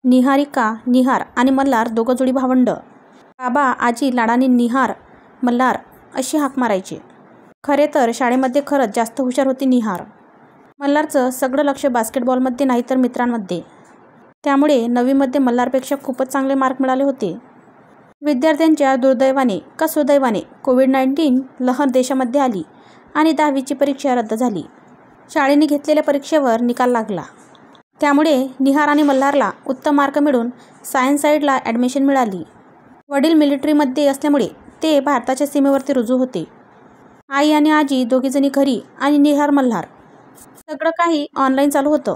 निहारिका, निहार आणि मल्हार दोघं जोडी भावंड. बाबा आजी लाडाने निहार, मल्हार अशी हाक मारायचे. खरे तर शाळेमध्ये खरंच जास्त हुशार होती निहार. मल्हारचं सगळं लक्ष बास्केटबॉलमध्ये नाही तर मित्रांमध्ये. त्यामुळे 9वीमध्ये मल्हारपेक्षा खूपच चांगले मार्क मिळाले होते. विद्यार्थ्यांच्या दुर्दैवाने का सुदैवाने कोविड-19 लहर देशामध्ये आली आणि 10वीची परीक्षा रद्द झाली. शाळेने घेतलेल्या परीक्षेवर निकाल लागला. त्यामुळे निहार आणि मल्हारला उत्तम मार्क मिळून सायन्स साईडला ॲडमिशन मिळाली. वडील मिलिटरीमध्ये असल्यामुळे ते भारताच्या सीमेवरती रुजू होते. आई आणि आजी दोघीजणी घरी आणि निहार मल्हार. सगळं काही ऑनलाईन चालू होतं.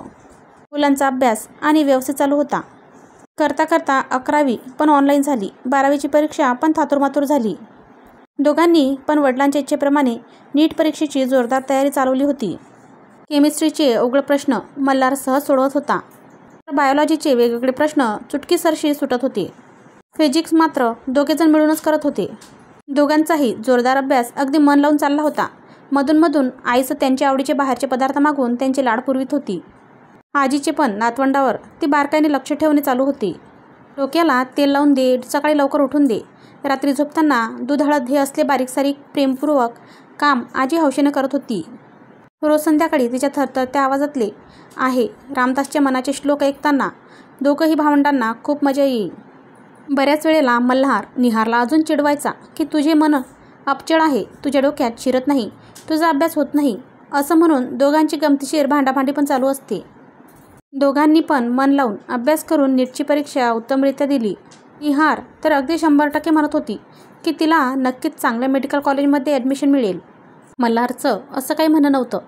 मुलांचा अभ्यास आणि व्यवस्थित चालू होता. करता करता 11वी पण ऑनलाईन झाली. 12वीची परीक्षा पण थातुरमातुर झाली. दोघांनी पण वडिलांच्या इच्छेप्रमाणे नीट परीक्षेची जोरदार तयारी चालवली होती. केमिस्ट्रीचे अवघड प्रश्न मल्हार सहज सोडवत होता, तर बायोलॉजीचे वेगवेगळे प्रश्न चुटकीसरशी सुटत होते. फिजिक्स मात्र दोघेजण मिळूनच करत होते. दोघांचाही जोरदार अभ्यास अगदी मन लावून चालला होता. मधून आईचं त्यांच्या आवडीचे बाहेरचे पदार्थ मागून त्यांची लाड पुरवित होती. आजीचे पण नातवंडावर ती बारकाईने लक्ष ठेवणे चालू होते. डोक्याला तेल लावून दे, सकाळी लवकर उठून दे, रात्री झोपताना दूध हळद हे असले बारीक-सारीक प्रेमपूर्वक काम आजी हौशेने करत होती. रोज संध्याकाळी तिच्या थरथरत्या आवाजातले आहे रामदासच्या मनाचे श्लोक ऐकताना दोघंही भावंडांना खूप मजा येई. बऱ्याच वेळेला मल्हार निहारला अजून चिडवायचा की तुझे मन अपचळ आहे, तुझ्या डोक्यात शिरत नाही, तुझा अभ्यास होत नाही असं म्हणून दोघांची गमतीशीर भांडाभांडी पण चालू असते. दोघांनी पण मन लावून अभ्यास करून नीटची परीक्षा उत्तमरित्या दिली. निहार तर अगदी 100% म्हणत होती की तिला नक्कीच चांगल्या मेडिकल कॉलेजमध्ये ॲडमिशन मिळेल. मल्हारचं असं काही म्हणणं नव्हतं.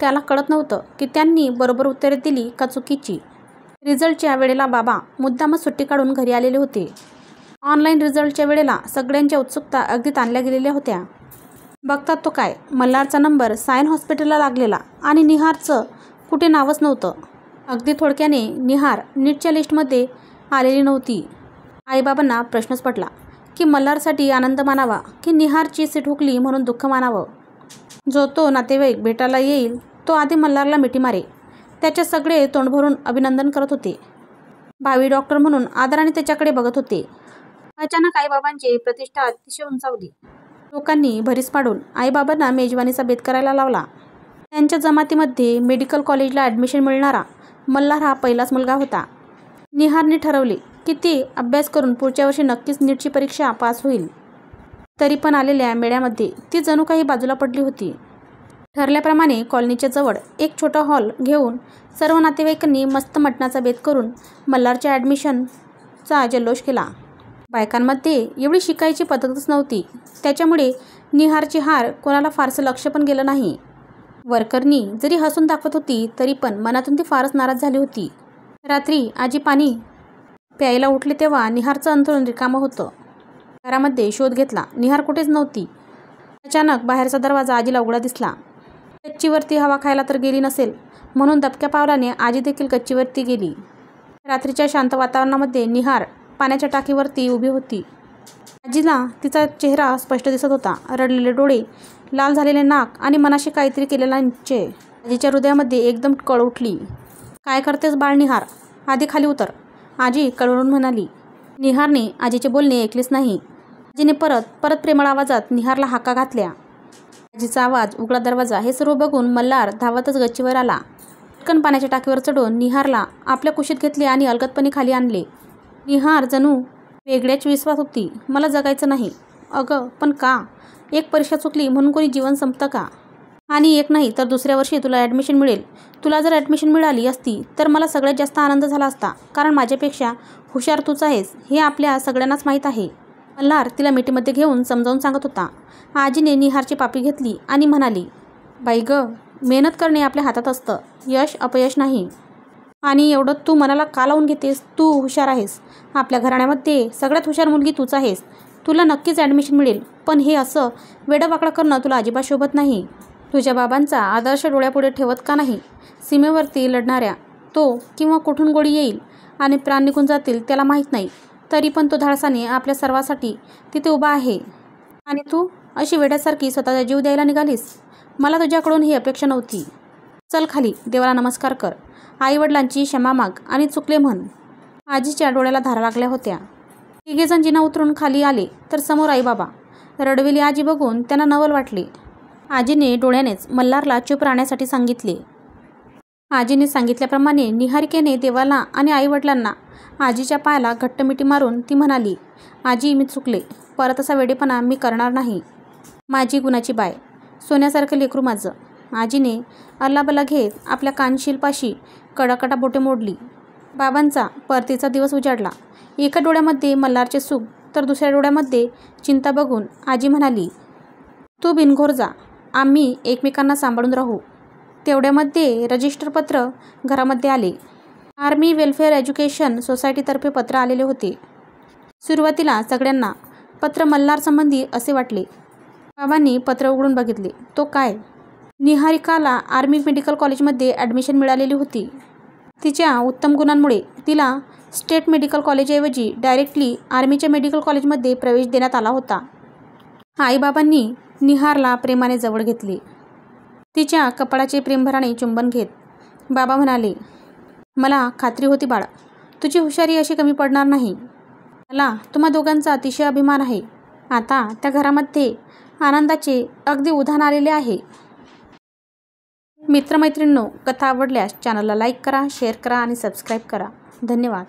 त्याला कळत नव्हतं की त्यांनी बरोबर उत्तरे दिली का चुकीची. रिझल्टच्या वेळेला बाबा मुद्दामच सुट्टी काढून घरी आलेले होते. ऑनलाईन रिझल्टच्या वेळेला सगळ्यांच्या उत्सुकता अगदी ताणल्या गेलेल्या होत्या. बघतात तो काय, मल्हारचा नंबर सायन हॉस्पिटलला लागलेला आणि निहारचं कुठे नावच नव्हतं. अगदी थोडक्याने निहार नीटच्या लिस्टमध्ये आलेली नव्हती. आईबाबांना प्रश्नच पडला की मल्हारसाठी आनंद मानावा की निहारची सीट हुकली म्हणून दुःख मानावं. जो तो नातेवाईक भेटायला येईल तो आधी मल्हारला मिठी मारे. त्याचे सगळे तोंड भरून अभिनंदन करत होते. भावी डॉक्टर म्हणून आदराने त्याच्याकडे बघत होते. अचानक आईबाबांची प्रतिष्ठा अतिशय उंचावली. लोकांनी भरीस पाडून आईबाबांना मेजवानीचा बेत करायला लावला. त्यांच्या जमातीमध्ये मेडिकल कॉलेजला ॲडमिशन मिळणारा मल्हार हा पहिलाच मुलगा होता. निहारने ठरवले की ती अभ्यास करून पुढच्या वर्षी नक्कीच नीटची परीक्षा पास होईल. तरी पण आलेल्या मेळ्यामध्ये ती जणू काही बाजूला पडली होती. ठरल्याप्रमाणे कॉलनीच्या जवळ एक छोटा हॉल घेऊन सर्व नातेवाईकांनी मस्त मटणाचा बेत करून मल्हारच्या ॲडमिशनचा जल्लोष केला. बायकांमध्ये एवढी शिकायची पद्धतच नव्हती. त्याच्यामुळे निहारची हार कोणाला फारसं लक्ष पण गेलं नाही. वर्करनी जरी हसून दाखवत होती तरी पण मनातून ती फारच नाराज झाली होती. रात्री आजी पाणी प्यायला उठली तेव्हा निहारचं अंथरूण रिकामं होतं. घरामध्ये शोध घेतला, निहार कुठेच नव्हती. अचानक बाहेरचा दरवाजा आजीला उघडा दिसला. गच्चीवरती हवा खायला तर गेली नसेल म्हणून दबक्या पावलाने आजी देखील गच्चीवरती गेली. रात्रीच्या शांत वातावरणामध्ये निहार पाण्याच्या टाकीवरती उभी होती. आजीला तिचा चेहरा स्पष्ट दिसत होता. रडलेले डोळे, लाल झालेले नाक आणि मनाशी काहीतरी केलेला निश्चय. आजीच्या हृदयामध्ये एकदम कळ उठली. काय करतेस बाळ निहार, आधी खाली उतर, आजी कळवळून म्हणाली. निहारने आजीचे बोलणे ऐकलेच नाही. आजीने परत प्रेमळ आवाजात निहारला हाका घातल्या. आजीचा आवाज, उघडा दरवाजा हे सर्व बघून मल्हार धावतच गच्चीवर आला. पटकन पाण्याच्या टाकीवर चढून निहारला आपल्या कुशीत घेतले आणि अलगदपणे खाली आणले. निहार जणू वेगळ्याच विश्वास होती. मला जगायचं नाही. अगं पण का? एक परीक्षा चुकली म्हणून कोणी जीवन संपतं का? आणि एक नाही तर दुसऱ्या वर्षी तुला ॲडमिशन मिळेल. तुला जर ॲडमिशन मिळाली असती तर मला सगळ्यात जास्त आनंद झाला असता, कारण माझ्यापेक्षा हुशार तूच आहेस हे आपल्या सगळ्यांनाच माहीत आहे. मल्हार तिला मिठीमध्ये घेऊन समजावून सांगत होता. आजीने निहारची पापी घेतली आणि म्हणाली, बाई गं, मेहनत करणे आपल्या हातात असतं, यश अपयश नाही. आणि एवढं तू मनाला का लावून घेतेस? तू हुशार आहेस. आपल्या घराण्यामध्ये सगळ्यात हुशार मुलगी तूच आहेस. तुला नक्कीच ॲडमिशन मिळेल. पण हे असं वेडंवाकडं करणं तुला अजिबात शोभत नाही. तुझ्या बाबांचा आदर्श डोळ्यापुढे ठेवत का नाही? सीमेवरती लढणाऱ्या तो किंवा कुठून गोळी येईल आणि प्राण निघून जातील त्याला माहीत नाही, तरी पण तो धाडसाने आपल्या सर्वांसाठी तिथे उभा आहे. आणि तू अशी वेड्यासारखी स्वतःचा जीव द्यायला निघालीस. मला तुझ्याकडून ही अपेक्षा नव्हती. चल खाली, देवाला नमस्कार कर, आईवडिलांची क्षमा माग आणि चुकले म्हण. आजीच्या डोळ्याला धारा लागल्या होत्या. तिघेजण जिना उतरून खाली आले तर समोर आईबाबा. रडवेली आजी बघून त्यांना नवल वाटले. आजीने डोळ्यानेच मल्हारला चूप राहण्यासाठी सांगितले. आजीने सांगितल्याप्रमाणे निहारिकेने देवाला आणि आईवडिलांना आजीच्या पायाला घट्ट मिठी मारून ती म्हणाली, आजी मी चुकले. परत असा वेडेपणा मी करणार नाही. माझी गुणाची बाय, सोन्यासारखं लेकरू माझं. आजीने अल्लाबल्ला घेत आपल्या कानशिलपाशी कडाकडा बोटे मोडली. बाबांचा परतीचा दिवस उजाडला. एका डोळ्यामध्ये मल्हारचे सुख तर दुसऱ्या डोळ्यामध्ये चिंता बघून आजी म्हणाली, तू बिनघोर जा, आम्ही एकमेकांना सांभाळून राहू. तेवढ्यामध्ये रजिस्टर पत्र घरामध्ये आले. आर्मी वेलफेअर एज्युकेशन सोसायटीतर्फे पत्र आलेले होते. सुरुवातीला सगळ्यांना पत्र मल्हार संबंधी असे वाटले. बाबांनी पत्र उघडून बघितले. तो काय? निहारिकाला आर्मी मेडिकल कॉलेजमध्ये ॲडमिशन मिळालेली होती. तिच्या उत्तम गुणांमुळे तिला स्टेट मेडिकल कॉलेजऐवजी डायरेक्टली आर्मीच्या मेडिकल कॉलेजमध्ये प्रवेश देण्यात आला होता. आईबाबांनी निहारला प्रेमाने जवळ घेतले. तिच्या कपाळाचे प्रेमभराने चुंबन घेत बाबा म्हणाले, मला खात्री होती बाळा, तुझी हुशारी अशी कमी पडणार नाही. मला तुम्हा दोघांचा अतिशय अभिमान आहे. आता त्या घरामध्ये आनंदाचे अगदी उधाण आलेले आहे. मित्रमैत्रिणींनो, कथा आवडल्यास चॅनलला लाईक करा, शेअर करा आणि सबस्क्राईब करा. धन्यवाद.